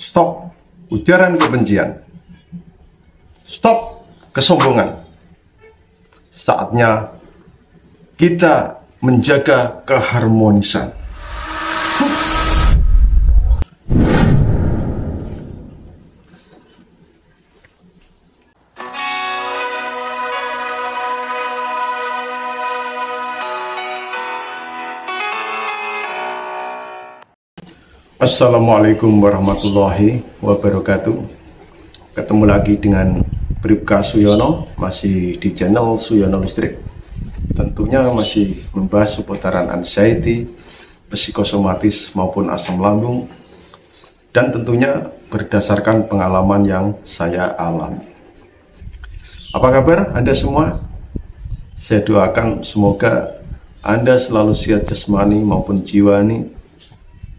Stop ujaran kebencian. Stop kesombongan. Saatnya kita menjaga keharmonisan. Assalamualaikum warahmatullahi wabarakatuh. Ketemu lagi dengan Bribka Suyono, masih di channel Suyono Listrik. Tentunya masih membahas seputaran anxiety, psikosomatis maupun asam lambung, dan tentunya berdasarkan pengalaman yang saya alami. Apa kabar Anda semua? Saya doakan semoga Anda selalu sehat jasmani maupun jiwani,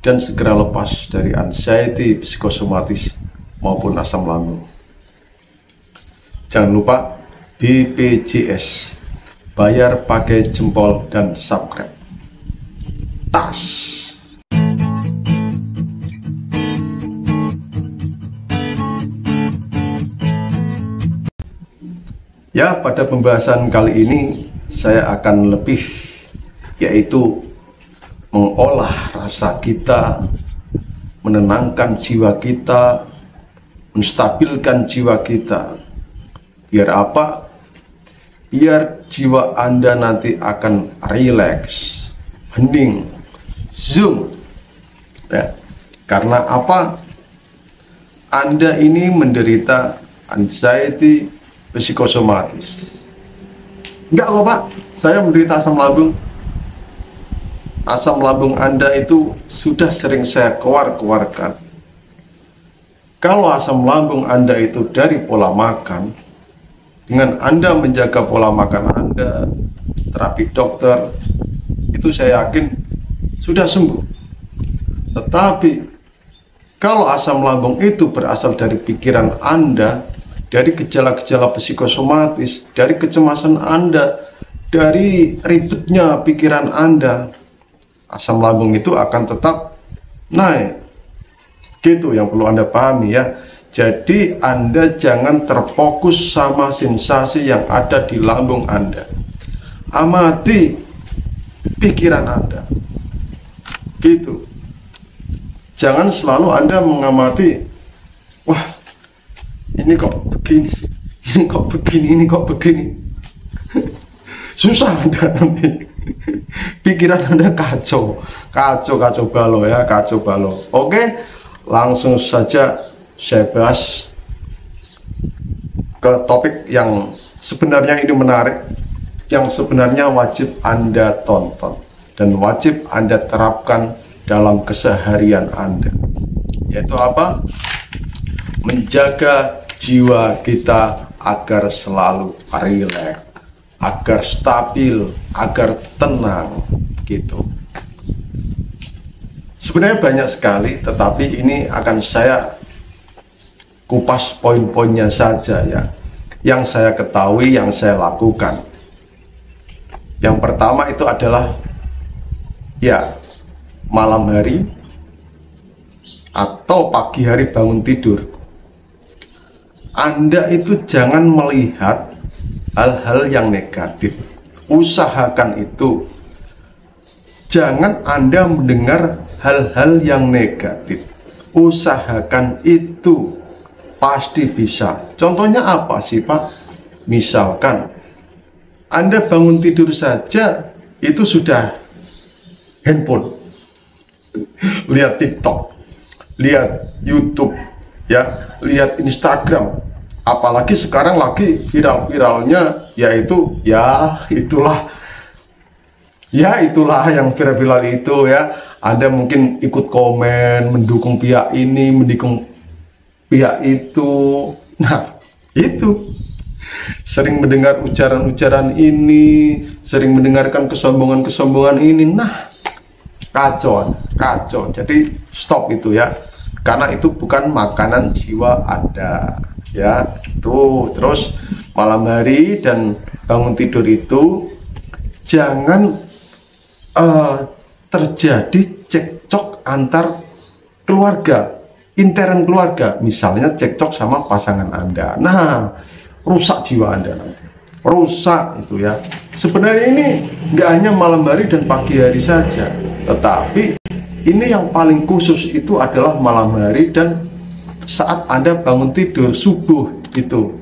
dan segera lepas dari anxiety, psikosomatis maupun asam lambung. Jangan lupa BPJS, bayar pakai jempol dan subscribe. Tas. Ya, pada pembahasan kali ini saya akan lebih yaitu mengolah rasa kita, menenangkan jiwa kita, menstabilkan jiwa kita. Biar apa? Biar jiwa Anda nanti akan rileks, hening, zoom. Ya. Karena apa? Anda ini menderita anxiety, psikosomatis. Enggak kok Pak, saya menderita asam lambung. Asam lambung Anda itu sudah sering saya keluarkan. Kalau asam lambung Anda itu dari pola makan, dengan Anda menjaga pola makan Anda, terapi dokter, itu saya yakin sudah sembuh. Tetapi kalau asam lambung itu berasal dari pikiran Anda, dari gejala-gejala psikosomatis, dari kecemasan Anda, dari ribetnya pikiran Anda, asam lambung itu akan tetap naik. Gitu yang perlu Anda pahami ya. Jadi Anda jangan terfokus sama sensasi yang ada di lambung Anda. Amati pikiran Anda. Gitu. Jangan selalu Anda mengamati, wah ini kok begini, ini kok begini, ini kok begini. Susah Anda nanti. Pikiran Anda kacau balau ya, kacau balau. Oke, langsung saja saya bahas ke topik yang sebenarnya ini menarik, yang sebenarnya wajib Anda tonton dan wajib Anda terapkan dalam keseharian Anda, yaitu apa? Menjaga jiwa kita agar selalu rileks, agar stabil, agar tenang, gitu. Sebenarnya banyak sekali, tetapi ini akan saya kupas poin-poinnya saja ya, yang saya ketahui, yang saya lakukan. Yang pertama itu adalah ya, malam hari atau pagi hari bangun tidur, Anda itu jangan melihat hal-hal yang negatif. Usahakan itu. Jangan Anda mendengar hal-hal yang negatif. Usahakan itu. Pasti bisa. Contohnya apa sih Pak? Misalkan Anda bangun tidur saja itu sudah handphone, lihat TikTok, lihat YouTube, ya, lihat Instagram. Apalagi sekarang lagi viral-viralnya, yaitu itulah yang viral-viral itu ya. Anda mungkin ikut komen, mendukung pihak ini, mendukung pihak itu. Nah, itu sering mendengar ujaran-ujaran ini, sering mendengarkan kesombongan-kesombongan ini. Nah, kacau. Jadi stop itu ya, karena itu bukan makanan jiwa Anda. Ya, itu. Terus malam hari dan bangun tidur itu jangan terjadi cekcok antar keluarga. intern keluarga, misalnya cekcok sama pasangan Anda. Nah, rusak jiwa Anda nanti. Rusak itu ya. Sebenarnya ini nggak hanya malam hari dan pagi hari saja, tetapi ini yang paling khusus itu adalah malam hari dan saat Anda bangun tidur subuh itu.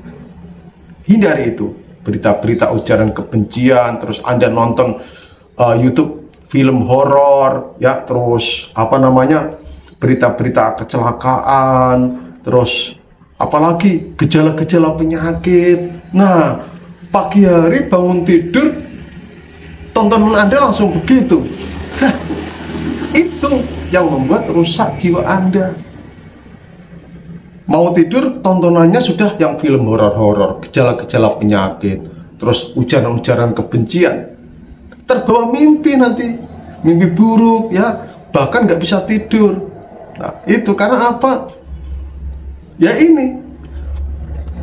Hindari itu. Berita-berita ujaran kebencian, terus Anda nonton YouTube film horor ya, terus apa namanya, berita-berita kecelakaan, terus apalagi gejala-gejala penyakit. Nah, pagi hari bangun tidur tontonan Anda langsung begitu. Itu yang membuat rusak jiwa Anda. Mau tidur tontonannya sudah yang film horor-horor, gejala-gejala penyakit, terus ujaran-ujaran kebencian. Terbawa mimpi nanti, mimpi buruk ya, bahkan nggak bisa tidur. Nah, itu karena apa? Ya ini,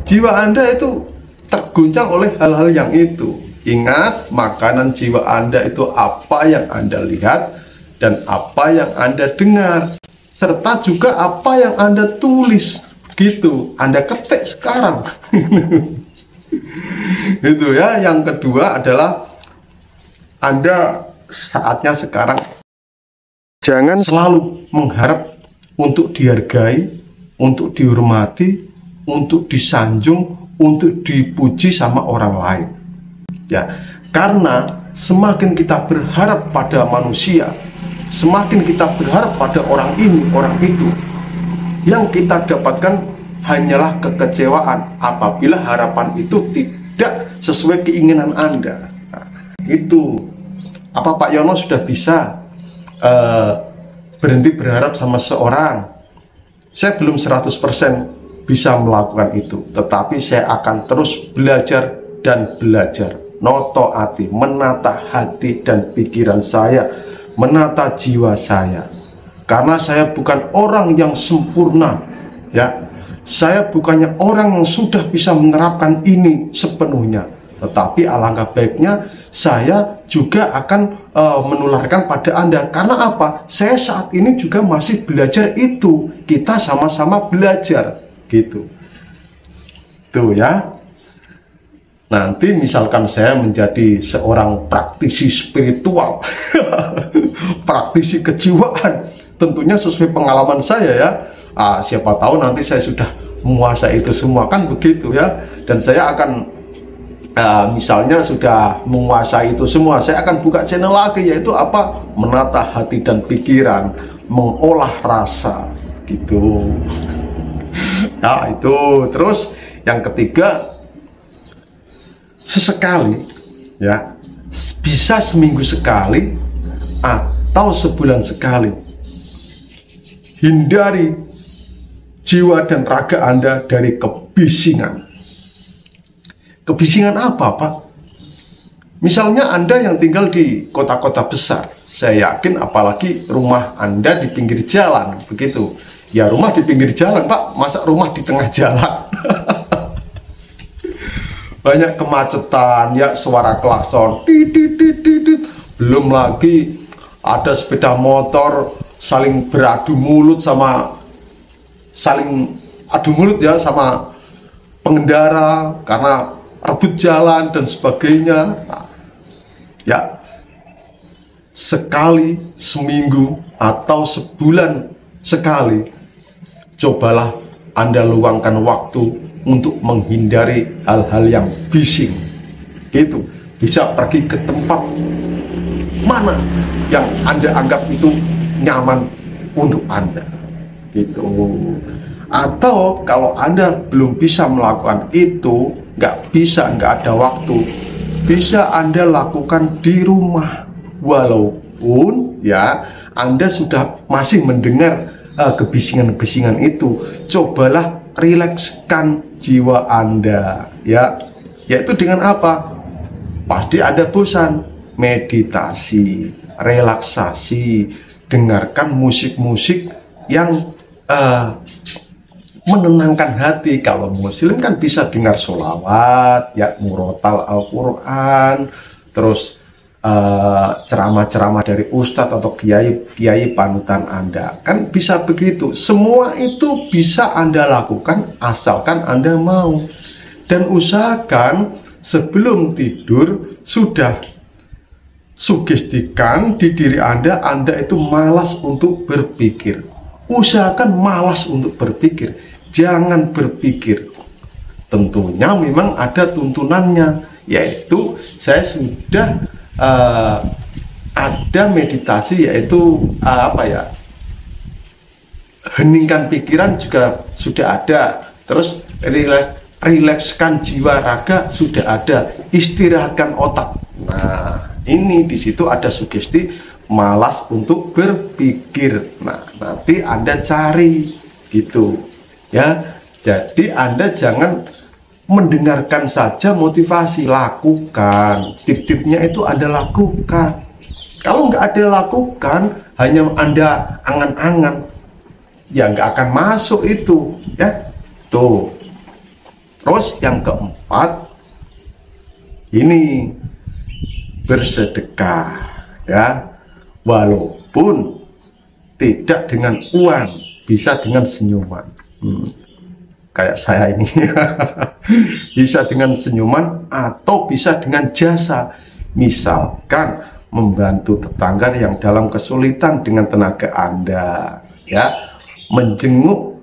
jiwa Anda itu terguncang oleh hal-hal yang itu. Ingat, makanan jiwa Anda itu apa yang Anda lihat dan apa yang Anda dengar, serta juga apa yang Anda tulis. Gitu, Anda ketik sekarang. Itu ya. Yang kedua adalah Anda saatnya sekarang jangan selalu mengharap untuk dihargai, untuk dihormati, untuk disanjung, untuk dipuji sama orang lain. Ya, karena semakin kita berharap pada manusia, semakin kita berharap pada orang ini, orang itu, yang kita dapatkan hanyalah kekecewaan apabila harapan itu tidak sesuai keinginan Anda. Nah, itu apa Pak Yono sudah bisa berhenti berharap sama seorang? Saya belum 100% bisa melakukan itu, tetapi saya akan terus belajar dan belajar. Noto hati, menata hati dan pikiran saya, menata jiwa saya. Karena saya bukan orang yang sempurna, ya. Saya bukannya orang yang sudah bisa menerapkan ini sepenuhnya, tetapi alangkah baiknya saya juga akan menularkan pada Anda. Karena apa? Saya saat ini juga masih belajar itu. Kita sama-sama belajar, gitu. Tuh ya. Nanti misalkan saya menjadi seorang praktisi spiritual, praktisi kejiwaan, tentunya sesuai pengalaman saya ya. Siapa tahu nanti saya sudah menguasai itu semua, kan begitu ya. Dan saya akan misalnya sudah menguasai itu semua, saya akan buka channel lagi, yaitu apa? Menata hati dan pikiran, mengolah rasa, gitu. Nah itu. Terus yang ketiga, sesekali ya, bisa seminggu sekali atau sebulan sekali, hindari jiwa dan raga Anda dari kebisingan. Kebisingan apa Pak? Misalnya Anda yang tinggal di kota-kota besar, saya yakin apalagi rumah Anda di pinggir jalan, begitu. Ya rumah di pinggir jalan Pak, masa rumah di tengah jalan? Banyak kemacetan ya, suara klakson, belum lagi ada sepeda motor saling beradu mulut sama sama pengendara karena rebut jalan dan sebagainya. Nah, ya sekali seminggu atau sebulan sekali, cobalah Anda luangkan waktu untuk menghindari hal-hal yang bising. Gitu. Bisa pergi ke tempat mana yang Anda anggap itu nyaman untuk Anda. Gitu. Atau kalau Anda belum bisa melakukan itu, nggak ada waktu, bisa Anda lakukan di rumah. Walaupun ya Anda sudah masih mendengar kebisingan-kebisingan itu, cobalah rilekskan jiwa Anda ya, yaitu dengan apa? Pasti Anda bosan, meditasi, relaksasi, dengarkan musik-musik yang menenangkan hati. Kalau muslim kan bisa dengar sholawat ya, murotal Al-Quran, terus ceramah-ceramah dari ustadz atau kiai panutan Anda. Kan bisa begitu. Semua itu bisa Anda lakukan asalkan Anda mau. Dan usahakan sebelum tidur sudah sugestikan di diri Anda itu malas untuk berpikir. Usahakan malas untuk berpikir. Jangan berpikir. Tentunya memang ada tuntunannya, yaitu saya sudah ada meditasi, yaitu heningkan pikiran juga sudah ada, terus rilekskan jiwa raga sudah ada, istirahatkan otak. Nah, ini di situ ada sugesti malas untuk berpikir. Nah, nanti Anda cari gitu ya. Jadi Anda jangan mendengarkan saja motivasi, lakukan. Tip-tipnya itu Anda lakukan. Kalau nggak ada lakukan, hanya Anda angan-angan, ya nggak akan masuk itu ya. Tuh. Terus yang keempat, ini bersedekah ya, walaupun tidak dengan uang, bisa dengan senyuman. Kayak saya ini bisa dengan senyuman atau bisa dengan jasa, misalkan membantu tetangga yang dalam kesulitan dengan tenaga Anda ya, menjenguk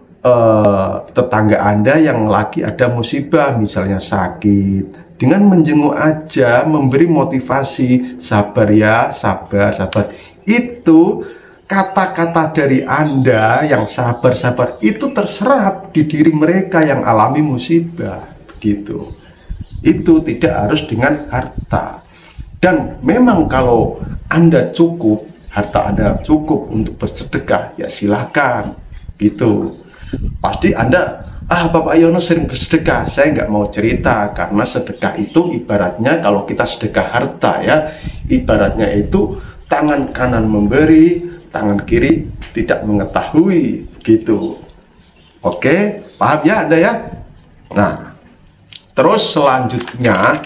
tetangga Anda yang lagi ada musibah, misalnya sakit, dengan menjenguk aja, memberi motivasi, sabar ya, sabar, sabar. Itu kata-kata dari Anda yang sabar-sabar itu terserap di diri mereka yang alami musibah, begitu. Itu tidak harus dengan harta. Dan memang kalau Anda cukup, harta Anda cukup untuk bersedekah, ya silakan, gitu. Pasti Anda, Bapak Yono sering bersedekah. Saya nggak mau cerita, karena sedekah itu ibaratnya, kalau kita sedekah harta ya, ibaratnya itu tangan kanan memberi, tangan kiri tidak mengetahui, gitu. Oke, paham ya Anda ya? Nah, terus selanjutnya,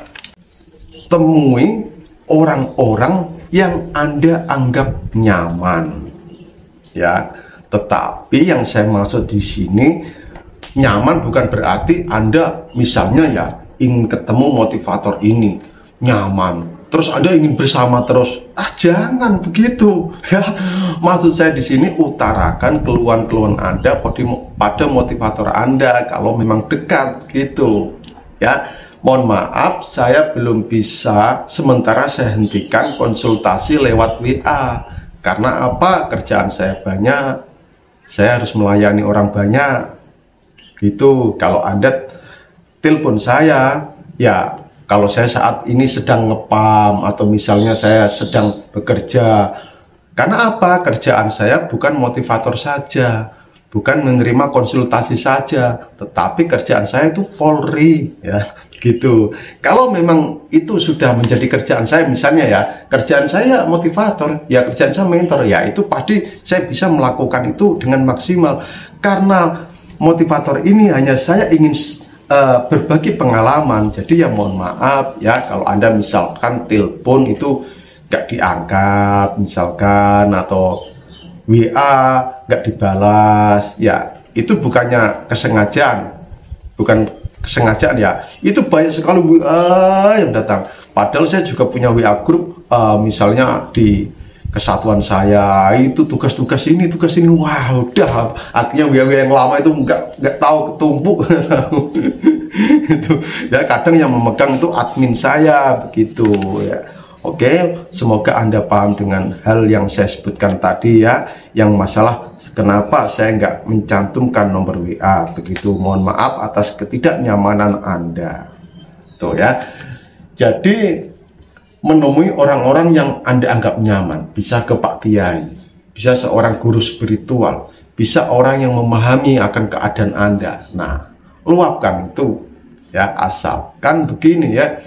temui orang-orang yang Anda anggap nyaman ya. Tetapi yang saya maksud di sini, nyaman bukan berarti Anda misalnya ya ingin ketemu motivator ini, nyaman, terus Anda ingin bersama terus. Jangan begitu ya. Maksud saya di sini, utarakan keluhan-keluhan Anda pada motivator Anda kalau memang dekat, gitu ya. Mohon maaf, saya belum bisa, sementara saya hentikan konsultasi lewat WA. Karena apa? Kerjaan saya banyak, saya harus melayani orang banyak, gitu. Kalau Anda telepon saya, ya kalau saya saat ini sedang ngepam, atau misalnya saya sedang bekerja. Karena apa? Kerjaan saya bukan motivator saja, bukan menerima konsultasi saja, tetapi kerjaan saya itu Polri ya, gitu. Kalau memang itu sudah menjadi kerjaan saya, misalnya ya, kerjaan saya motivator, ya kerjaan saya mentor, ya itu pasti saya bisa melakukan itu dengan maksimal. Karena motivator ini hanya saya ingin berbagi pengalaman. Jadi ya mohon maaf ya, kalau Anda misalkan telepon itu gak diangkat misalkan, atau WA gak dibalas, ya itu bukannya kesengajaan, bukan kesengajaan ya. Itu banyak sekali WA yang datang, padahal saya juga punya WA grup, misalnya di kesatuan saya itu tugas-tugas ini, wah udah, artinya WA yang lama itu nggak tahu ketumpuk. Itu ya, kadang yang memegang itu admin saya, begitu ya. Oke, semoga Anda paham dengan hal yang saya sebutkan tadi ya, yang masalah kenapa saya nggak mencantumkan nomor WA, begitu. Mohon maaf atas ketidaknyamanan Anda, tuh ya. Jadi menemui orang-orang yang Anda anggap nyaman, bisa ke Pak Kiai, bisa seorang guru spiritual, bisa orang yang memahami akan keadaan Anda. Nah, luapkan itu ya, asalkan begini ya,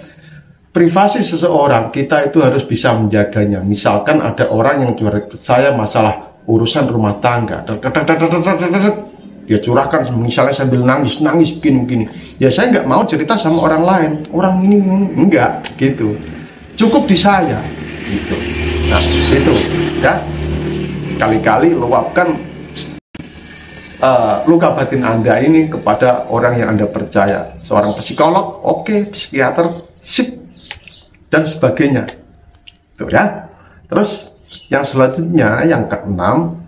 privasi seseorang kita itu harus bisa menjaganya. Misalkan ada orang yang curhat saya masalah urusan rumah tangga, dia curahkan, misalnya sambil nangis begini, ya saya nggak mau cerita sama orang lain, orang ini enggak, gitu. Cukup di saya, Gitu. Nah, itu ya. Sekali-kali luapkan luka batin Anda ini kepada orang yang Anda percaya, seorang psikolog, oke, psikiater, sip, dan sebagainya. Tuh ya. Terus yang selanjutnya, yang keenam,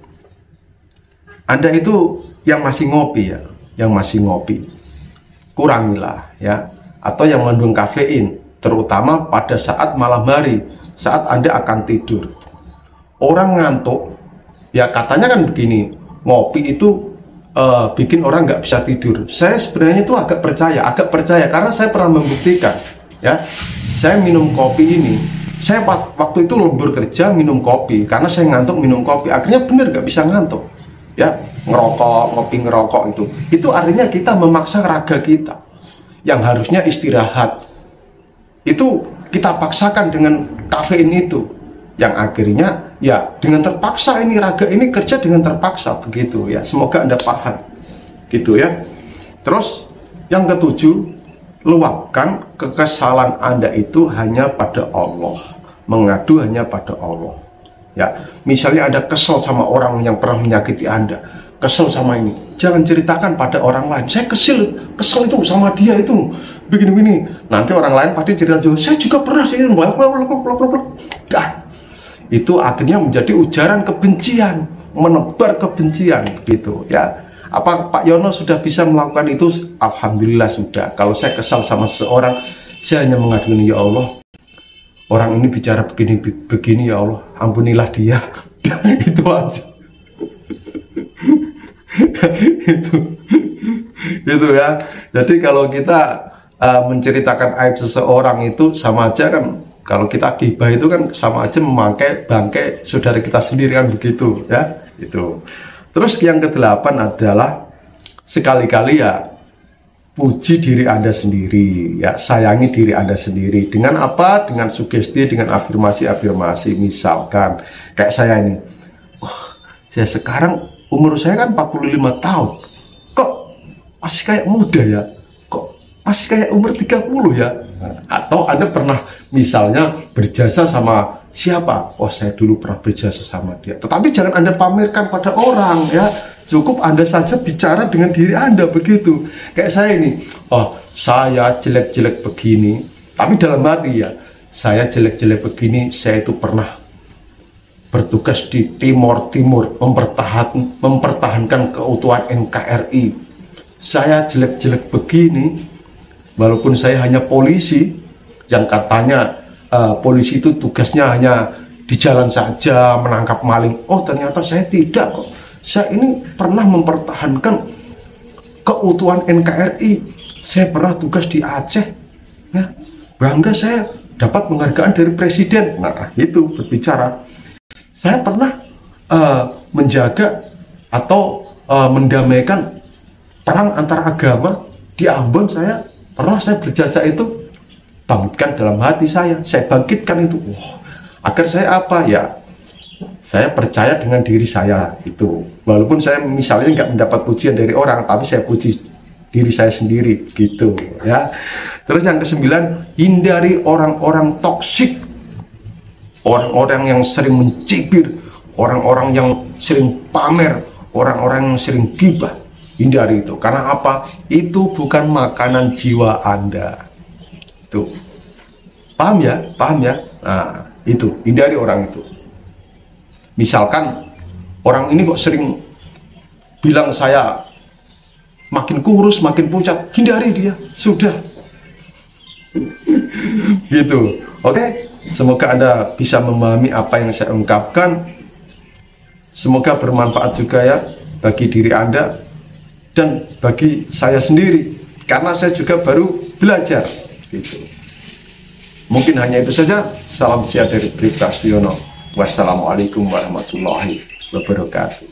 Anda itu yang masih ngopi ya, yang masih ngopi, kurangilah ya, atau yang mengandung kafein, terutama pada saat malam hari, saat Anda akan tidur. Orang ngantuk, ya katanya kan begini, ngopi itu bikin orang nggak bisa tidur. Saya sebenarnya itu agak percaya karena saya pernah membuktikan ya. Saya minum kopi ini, saya waktu itu lembur kerja minum kopi karena saya ngantuk minum kopi, akhirnya bener nggak bisa ngantuk ya. Ngopi ngerokok itu artinya kita memaksa raga kita yang harusnya istirahat, itu kita paksakan dengan kafein itu, yang akhirnya ya dengan terpaksa ini raga ini kerja dengan terpaksa begitu ya. Semoga Anda paham gitu ya. Terus yang ketujuh, luapkan kekesalan Anda itu hanya pada Allah, mengadu hanya pada Allah ya. Misalnya Anda kesel sama orang yang pernah menyakiti Anda, kesel sama ini, jangan ceritakan pada orang lain. Saya kesel itu sama dia itu begini-begini. Nanti orang lain pasti cerita juga, saya juga pernah sih. Itu akhirnya menjadi ujaran kebencian, menebar kebencian gitu ya. Apa Pak Yono sudah bisa melakukan itu? Alhamdulillah sudah. Kalau saya kesal sama seseorang, saya hanya mengatakan, ya Allah, orang ini bicara begini ya Allah, ampunilah dia. Itu aja. itu ya. Jadi kalau kita menceritakan aib seseorang itu sama aja kan. Kalau kita gibah itu kan sama aja memakai bangkai saudara kita sendiri kan begitu ya. Itu. Terus yang kedelapan adalah sekali-kali ya puji diri Anda sendiri ya, sayangi diri Anda sendiri. Dengan apa? Dengan sugesti, dengan afirmasi-afirmasi. Misalkan kayak saya ini, saya sekarang umur saya kan 45 tahun, kok masih kayak muda ya, kok masih kayak umur 30 ya. Atau Anda pernah misalnya berjasa sama siapa? Oh, saya dulu pernah berjasa sama dia. Tetapi jangan Anda pamerkan pada orang ya. Cukup Anda saja bicara dengan diri Anda begitu. Kayak saya ini, oh saya jelek-jelek begini, tapi dalam hati ya, saya jelek-jelek begini, saya itu pernah bertugas di Timur mempertahankan keutuhan NKRI. Saya jelek-jelek begini, walaupun saya hanya polisi, yang katanya polisi itu tugasnya hanya di jalan saja menangkap maling. Oh ternyata saya tidak kok. Saya ini pernah mempertahankan keutuhan NKRI. Saya pernah tugas di Aceh ya. Bangga saya dapat penghargaan dari presiden. Nah itu berbicara. Saya pernah menjaga atau mendamaikan perang antar agama di Ambon. Saya berjasa itu. Bangkitkan dalam hati saya bangkitkan itu. Agar saya apa ya, saya percaya dengan diri saya itu. Walaupun saya misalnya nggak mendapat pujian dari orang, tapi saya puji diri saya sendiri gitu ya. Terus yang ke-9, hindari orang-orang toksik, orang-orang yang sering mencibir, orang-orang yang sering pamer, orang-orang yang sering gibah. Hindari itu. Karena apa? Itu bukan makanan jiwa Anda. Tuh. Paham ya? Nah, itu, hindari orang itu. Misalkan orang ini kok sering bilang saya makin kurus, makin pucat, hindari dia. Sudah. Gitu. Oke? Semoga Anda bisa memahami apa yang saya ungkapkan. Semoga bermanfaat juga ya bagi diri Anda dan bagi saya sendiri, karena saya juga baru belajar gitu. Mungkin hanya itu saja. Salam sehat dari Bribka Astiono. Wassalamualaikum warahmatullahi wabarakatuh.